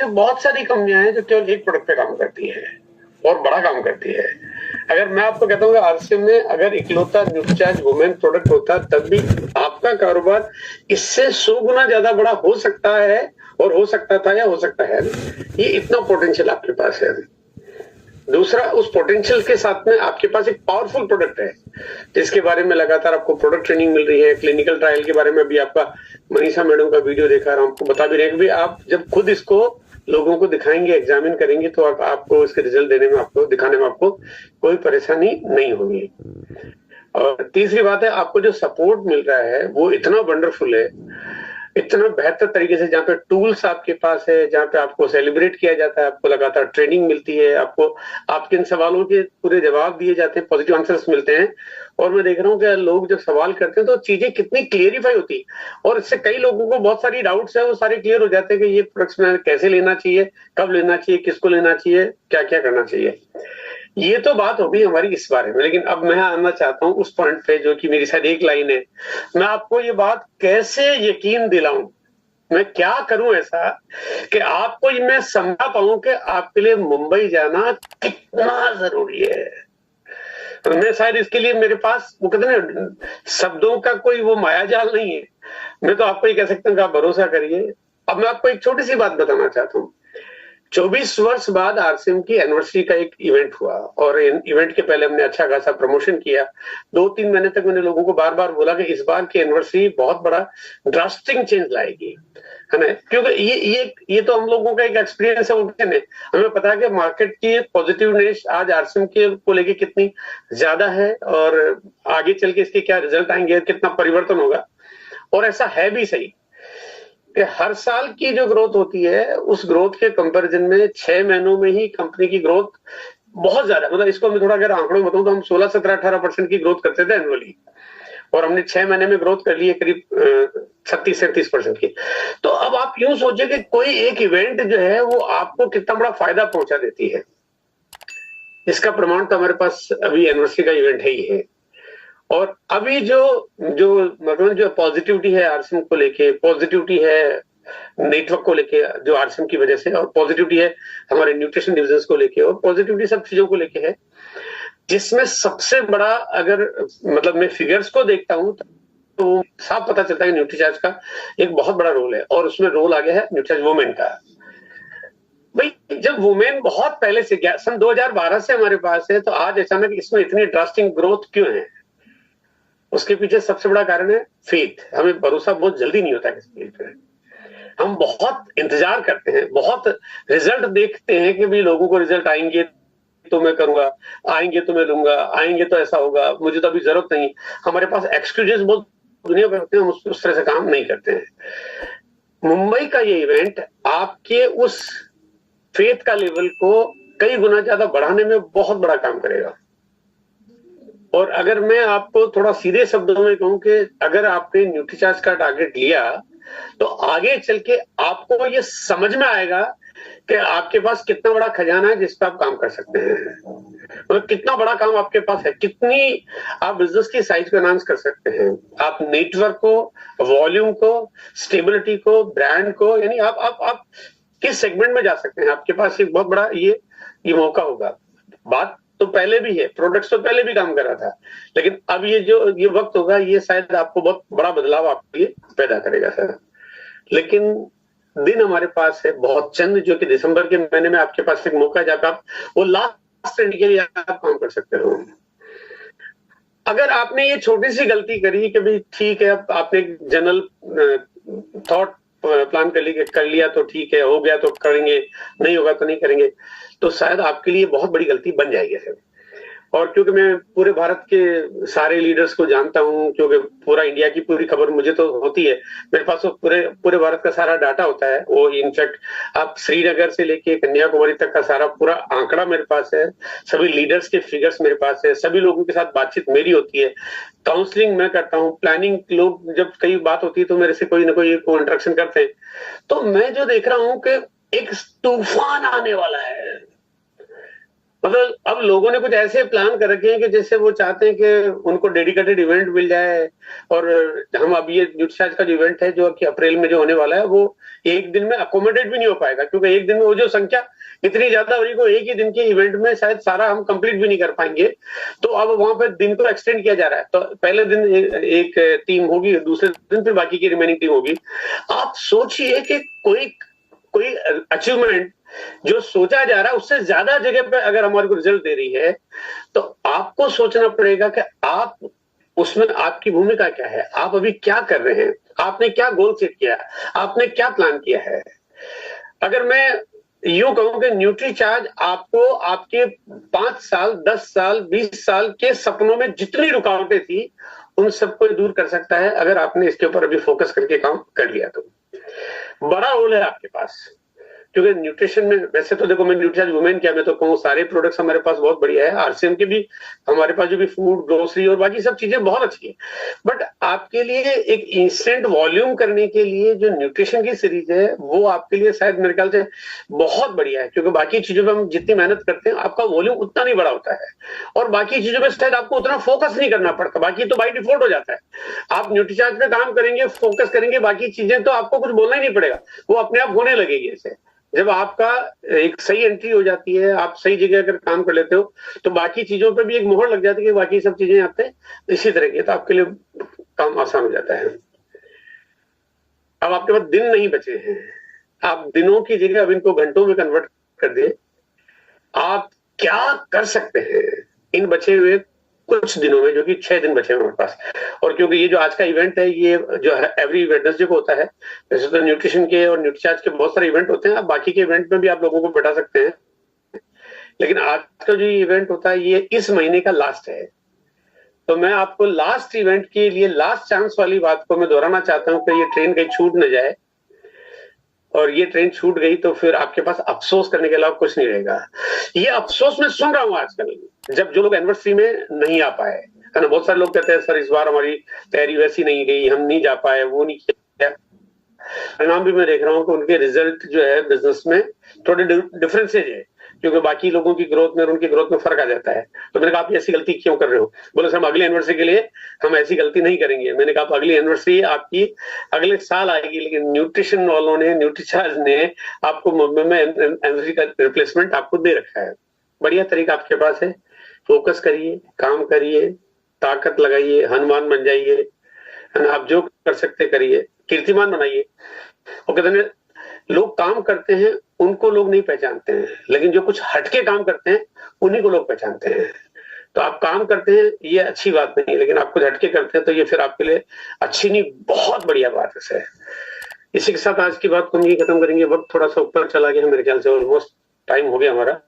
बहुत सारी कंपनियां हैं जो केवल एक प्रोडक्ट पे काम करती है और बड़ा काम करती है। अगर मैं आपको कहता हूँ कि आरसीएम में अगर इकलौता न्यूट्रीचार्ज वुमेन प्रोडक्ट होता तब भी आपका कारोबार इससे 100 गुना ज्यादा बड़ा हो सकता है, और हो सकता था या हो सकता है। ये इतना पोटेंशियल आपके पास है। दूसरा, उस पोटेंशियल के साथ में आपके पास एक पावरफुल प्रोडक्ट है जिसके बारे में लगातार आपको प्रोडक्ट ट्रेनिंग मिल रही है। क्लिनिकल ट्रायल के बारे में भी आपका मनीषा मैडम का वीडियो देखा रहा हूं, आपको बता भी रहे हैं कि आप जब खुद इसको लोगों को दिखाएंगे, एग्जामिन करेंगे, तो आपको इसके रिजल्ट देने में, आपको दिखाने में आपको कोई परेशानी नहीं होगी। और तीसरी बात है, आपको जो सपोर्ट मिल रहा है वो इतना वंडरफुल है, इतना बेहतर तरीके से, जहाँ पे टूल्स आपके पास है, जहाँ पे आपको सेलिब्रेट किया जाता है, आपको लगातार ट्रेनिंग मिलती है, आपको आपके इन सवालों के पूरे जवाब दिए जाते हैं, पॉजिटिव आंसर्स मिलते हैं। और मैं देख रहा हूँ कि लोग जब सवाल करते हैं तो चीजें कितनी क्लियरिफाई होती है, और इससे कई लोगों को बहुत सारी डाउट्स है वो सारे क्लियर हो जाते हैं कि ये प्रोडक्ट्स में कैसे लेना चाहिए, कब लेना चाहिए, किसको लेना चाहिए, क्या क्या करना चाहिए। ये तो बात होगी हमारी इस बारे में, लेकिन अब मैं आना चाहता हूं उस पॉइंट पे जो कि मेरी शायद एक लाइन है। मैं आपको ये बात कैसे यकीन दिलाऊं, मैं क्या करूं ऐसा कि आपको ये मैं समझा पाऊं कि आपके लिए मुंबई जाना कितना जरूरी है। मैं शायद इसके लिए मेरे पास वो कहते हैं शब्दों का कोई वो मायाजाल नहीं है। मैं तो आपको ये कह सकता हूँ कि आप भरोसा करिए। अब मैं आपको एक छोटी सी बात बताना चाहता हूँ। 24 वर्ष बाद आरसीएम की एनिवर्सरी का एक इवेंट हुआ, और इवेंट के पहले हमने अच्छा खासा प्रमोशन किया। 2-3 महीने तक मैंने लोगों को बार बार बोला कि इस बार की एनिवर्सरी बहुत बड़ा ड्रास्टिक चेंज लाएगी, है ना, क्योंकि ये तो हम लोगों का एक एक्सपीरियंस है, है। हमें पता है कि मार्केट की पॉजिटिवनेस आज आरसीएम के को लेके कितनी ज्यादा है, और आगे चल के इसके क्या रिजल्ट आएंगे, कितना परिवर्तन होगा। और ऐसा है भी सही कि हर साल की जो ग्रोथ होती है उस ग्रोथ के कंपैरिजन में 6 महीनों में ही कंपनी की ग्रोथ बहुत ज्यादा, मतलब इसको मैं थोड़ा अगर आंकड़ों में बताऊं तो हम 16, 17, 18% की ग्रोथ करते थे एनुअली, और हमने 6 महीने में ग्रोथ कर ली है करीब 36-37% की। तो अब आप यूं सोचिए कि कोई एक इवेंट जो है वो आपको कितना बड़ा फायदा पहुंचा देती है। इसका प्रमाण तो हमारे पास अभी एनिवर्सरी का इवेंट है ही है। और अभी जो जो मतलब जो पॉजिटिविटी है आरसीएम को लेके, पॉजिटिविटी है नेटवर्क को लेके जो आरसीएम की वजह से, और पॉजिटिविटी है हमारे न्यूट्रिशन डिविजन को लेके, और पॉजिटिविटी सब चीजों को लेके है, जिसमें सबसे बड़ा अगर मतलब मैं फिगर्स को देखता हूं तो साफ पता चलता है कि न्यूट्रीचार्ज का एक बहुत बड़ा रोल है, और उसमें रोल आ गया है न्यूट्रीचार्ज वुमेन का। भाई जब वुमेन बहुत पहले से सन 2012 से हमारे पास है, तो आज अचानक इसमें इतनी ड्रास्टिक ग्रोथ क्यों है? उसके पीछे सबसे बड़ा कारण है फेथ। हमें भरोसा बहुत जल्दी नहीं होता किसी चीज पे। हम बहुत इंतजार करते हैं, बहुत रिजल्ट देखते हैं कि भी लोगों को रिजल्ट आएंगे तो मैं करूंगा, आएंगे तो मैं लूंगा, आएंगे तो ऐसा होगा, मुझे तो अभी जरूरत नहीं। हमारे पास एक्सक्यूजेस बहुत दुनिया भर होते हैं, हम उस तरह से काम नहीं करते हैं। मुंबई का ये इवेंट आपके उस फेथ का लेवल को कई गुना ज्यादा बढ़ाने में बहुत बड़ा काम करेगा। और अगर मैं आपको थोड़ा सीधे शब्दों में कहूं कि अगर आपने न्यूट्रीचार्ज का टारगेट लिया तो आगे चल के आपको ये समझ में आएगा कि आपके पास कितना बड़ा खजाना है जिस पर आप काम कर सकते हैं। मतलब कितना बड़ा काम आपके पास है, कितनी आप बिजनेस की साइज को एनहांस कर सकते हैं, आप नेटवर्क को, वॉल्यूम को, स्टेबिलिटी को, ब्रांड को, यानी आप किस सेगमेंट में जा सकते हैं। आपके पास एक बहुत बड़ा ये मौका होगा। बात तो पहले भी है, प्रोडक्ट्स तो पहले भी काम कर रहा था, लेकिन अब ये वक्त होगा, ये शायद आपको बहुत बड़ा बदलाव आपके लिए पैदा करेगा सर। लेकिन दिन हमारे पास है बहुत चंद, जो कि दिसंबर के महीने में आपके पास एक मौका है जहां आप वो लास्ट ट्रेंड के लिए आप काम कर सकते हो। अगर आपने ये छोटी सी गलती करी कि भाई ठीक है, आपने जनरल थॉट प्लान कर लिया तो ठीक है, हो गया तो करेंगे, नहीं होगा तो नहीं करेंगे, तो शायद आपके लिए बहुत बड़ी गलती बन जाएगी सर। और क्योंकि मैं पूरे भारत के सारे लीडर्स को जानता हूं, क्योंकि पूरा इंडिया की पूरी खबर मुझे तो होती है, मेरे पास तो पूरे भारत का सारा डाटा होता है। वो इनफैक्ट आप श्रीनगर से लेके कन्याकुमारी तक का सारा पूरा आंकड़ा मेरे पास है, सभी लीडर्स के फिगर्स मेरे पास है, सभी लोगों के साथ बातचीत मेरी होती है, काउंसलिंग मैं करता हूँ, प्लानिंग, लोग जब कई बात होती है तो मेरे से कोई ना कोई इंटरेक्शन करते हैं। तो मैं जो देख रहा हूँ कि एक तूफान आने वाला है, मतलब अब लोगों ने कुछ ऐसे प्लान कर रखे हैं कि जैसे वो चाहते हैं कि उनको डेडिकेटेड इवेंट मिल जाए। और हम अब ये न्यूट्रीचार्ज का जो इवेंट है जो कि अप्रैल में जो होने वाला है वो एक दिन में अकोमोडेट भी नहीं हो पाएगा, क्योंकि एक दिन में वो जो संख्या इतनी ज्यादा हो रही है, एक ही दिन के इवेंट में शायद सारा हम कंप्लीट भी नहीं कर पाएंगे। तो अब वहां पर दिन को एक्सटेंड किया जा रहा है, तो पहले दिन एक टीम होगी, दूसरे दिन फिर बाकी की रिमेनिंग टीम होगी। आप सोचिए कि कोई कोई अचीवमेंट जो सोचा जा रहा है उससे ज्यादा जगह पे अगर हमारे को रिजल्ट दे रही है, तो आपको सोचना पड़ेगा कि आप उसमें आपकी भूमिका क्या है, आप अभी क्या कर रहे हैं, आपने क्या गोल सेट किया, आपने क्या प्लान किया है। अगर मैं यूं कहूं कि न्यूट्रीचार्ज आपको आपके 5 साल, 10 साल, 20 साल के सपनों में जितनी रुकावटें थी उन सबको दूर कर सकता है, अगर आपने इसके ऊपर अभी फोकस करके काम कर लिया तो। बड़ा रोल है आपके पास, क्योंकि न्यूट्रिशन में वैसे तो देखो, मैं न्यूट्रीचार्ज वुमेन क्या मैं तो कहूँ सारे प्रोडक्ट्स हमारे पास बहुत बढ़िया है, आरसीएम के भी हमारे पास जो भी फूड, ग्रोसरी और बाकी सब चीजें बहुत अच्छी है। बट आपके लिए एक इंस्टेंट वॉल्यूम करने के लिए जो न्यूट्रिशन की सीरीज है वो आपके लिए शायद मेरे ख्याल से बहुत बढ़िया है, क्योंकि बाकी चीजों पर हम जितनी मेहनत करते हैं आपका वॉल्यूम उतना नहीं बड़ा होता है, और बाकी चीजों पर शायद आपको उतना फोकस नहीं करना पड़ता, बाकी तो बाई डिफॉल्ट हो जाता है। आप न्यूट्रीचार्ज पे काम करेंगे, फोकस करेंगे, बाकी चीजें तो आपको कुछ बोलना ही नहीं पड़ेगा, वो अपने आप होने लगेगी। ऐसे जब आपका एक सही एंट्री हो जाती है, आप सही जगह अगर काम कर लेते हो, तो बाकी चीजों पे भी एक मोहर लग जाती है कि बाकी सब चीजें आते हैं इसी तरह की, तो आपके लिए काम आसान हो जाता है। अब आपके पास दिन नहीं बचे हैं, आप दिनों की जगह अब इनको घंटों में कन्वर्ट कर दे। आप क्या कर सकते हैं इन बचे हुए कुछ दिनों में, जो कि 6 दिन बचे हैं हमारे पास। और क्योंकि ये जो आज का इवेंट है ये जो एवरी वेडनेसडे को होता है, वैसे तो न्यूट्रिशन के और न्यूट्रीचार्ज के बहुत सारे इवेंट होते हैं, आप बाकी के इवेंट में भी आप लोगों को बैठा सकते हैं, लेकिन आज का जो इवेंट होता है ये इस महीने का लास्ट है। तो मैं आपको लास्ट इवेंट के लिए लास्ट चांस वाली बात को मैं दोहराना चाहता हूँ कि ये ट्रेन कहीं छूट न जाए, और ये ट्रेन छूट गई तो फिर आपके पास अफसोस करने के अलावा कुछ नहीं रहेगा। ये अफसोस मैं सुन रहा हूं आजकल, जब जो लोग एनिवर्सरी में नहीं आ पाए है ना, बहुत सारे लोग कहते हैं सर इस बार हमारी तैयारी वैसी नहीं गई, हम नहीं जा पाए, वो नहीं किया। परिणाम भी मैं देख रहा हूँ कि उनके रिजल्ट जो है बिजनेस में थोड़े डिफरेंसेज है, क्योंकि बाकी लोगों की ग्रोथ में और उनकी ग्रोथ में फर्क आ जाता है। तो मैंने कहा आप ऐसी गलती क्यों कर रहे हो? बोले सर हम अगली एनिवर्सरी के लिए हम ऐसी गलती नहीं करेंगे। मैंने कहा अगली एनिवर्सरी आपकी अगले साल आएगी, लेकिन न्यूट्रिशन वालों ने, न्यूट्रीचार्ज ने आपको मुंबई में एनिवर्सरी का रिप्लेसमेंट आपको दे रखा है। बढ़िया तरीका आपके पास है, फोकस करिए, काम करिए, ताकत लगाइए, हनुमान बन जाइए, आप जो कर सकते करिए, कीर्तिमान बनाइए। और कहते हैं लोग काम करते हैं उनको लोग नहीं पहचानते हैं, लेकिन जो कुछ हटके काम करते हैं उन्हीं को लोग पहचानते हैं। तो आप काम करते हैं ये अच्छी बात नहीं है, लेकिन आप कुछ हटके करते हैं तो ये फिर आपके लिए अच्छी नहीं, बहुत बढ़िया बात है। इसी के साथ आज की बात को हम ये खत्म करेंगे। वक्त थोड़ा सा ऊपर चला गया मेरे ख्याल से, ऑलमोस्ट टाइम हो गया हमारा।